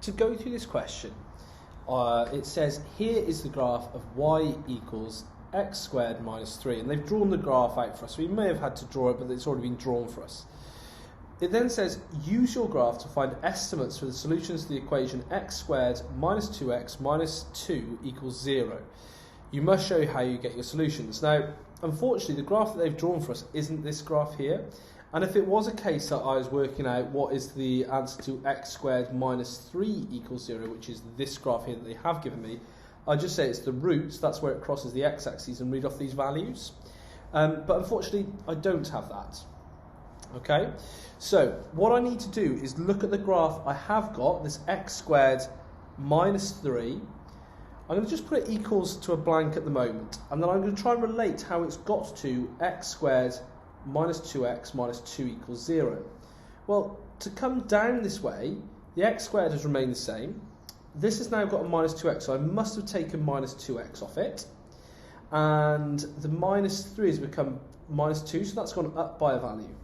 to go through this question, it says here is the graph of y equals x squared minus 3, and they've drawn the graph out for us. We may have had to draw it, but it's already been drawn for us. It then says use your graph to find estimates for the solutions to the equation x squared minus 2x minus 2 equals 0. You must show how you get your solutions. Now, unfortunately, the graph that they've drawn for us isn't this graph here. And if it was a case that I was working out what is the answer to x squared minus 3 equals 0, which is this graph here that they have given me, I'd just say it's the roots, that's where it crosses the x-axis, and read off these values. But unfortunately, I don't have that. Okay, so what I need to do is look at the graph I have got, this x squared minus 3. I'm going to just put it equals to a blank at the moment, and then I'm going to try and relate how it's got to x squared minus 2x minus 2 equals 0. Well, to come down this way, the x squared has remained the same. This has now got a minus 2x, so I must have taken minus 2x off it. And the minus 3 has become minus 2, so that's gone up by a value.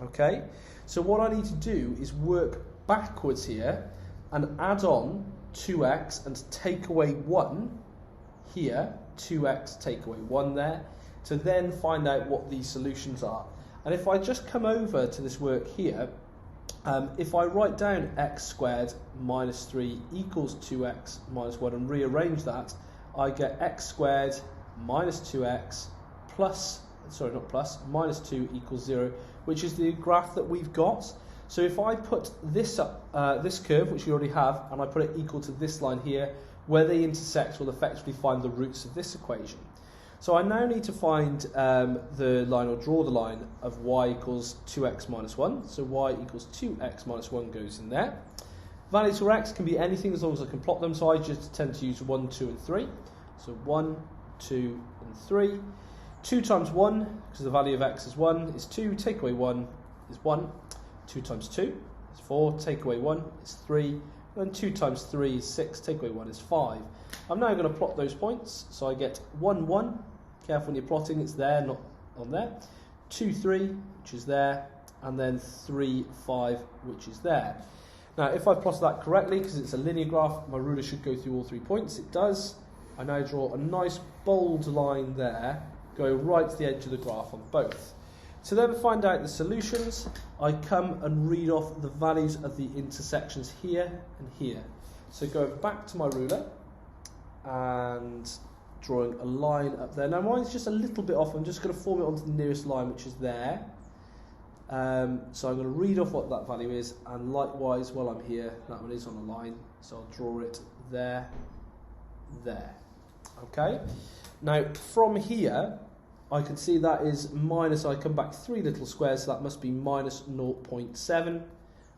Okay, so what I need to do is work backwards here and add on 2x and take away 1 here, 2x take away 1 there, to then find out what these solutions are. And if I just come over to this work here, if I write down x squared minus 3 equals 2x minus 1 and rearrange that, I get x squared minus 2x plus, sorry not plus, minus 2 equals 0, which is the graph that we've got. So if I put this up, this curve, which we already have, and I put it equal to this line here, where they intersect will effectively find the roots of this equation. So I now need to find the line, or draw the line, of y equals 2x minus 1. So y equals 2x minus 1 goes in there. Values for x can be anything as long as I can plot them, so I just tend to use 1, 2 and 3. So 1, 2 and 3. 2 times 1, because the value of x is 1, is 2. Take away 1 is 1. 2 times 2 is 4. Take away 1 is 3. And 2 times 3 is 6. Take away 1 is 5. I'm now going to plot those points. So I get 1, 1. Careful when you're plotting, it's there, not on there. 2, 3, which is there. And then 3, 5, which is there. Now, if I plotted that correctly, because it's a linear graph, my ruler should go through all 3 points. It does. I now draw a nice bold line there, going right to the edge of the graph on both. To then find out the solutions, I come and read off the values of the intersections here and here. So going back to my ruler and drawing a line up there. Now mine's just a little bit off, I'm just going to form it onto the nearest line, which is there. So I'm going to read off what that value is, and likewise while I'm here, that one is on a line, so I'll draw it there, there. Okay, now from here I can see that is minus, I come back 3 little squares, so that must be minus 0.7, and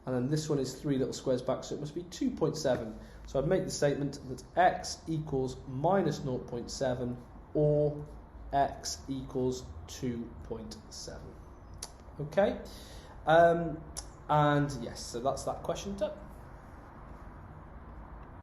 then this one is 3 little squares back, so it must be 2.7. So I'd make the statement that x equals minus 0.7 or x equals 2.7. Okay, and yes, so that's that question done.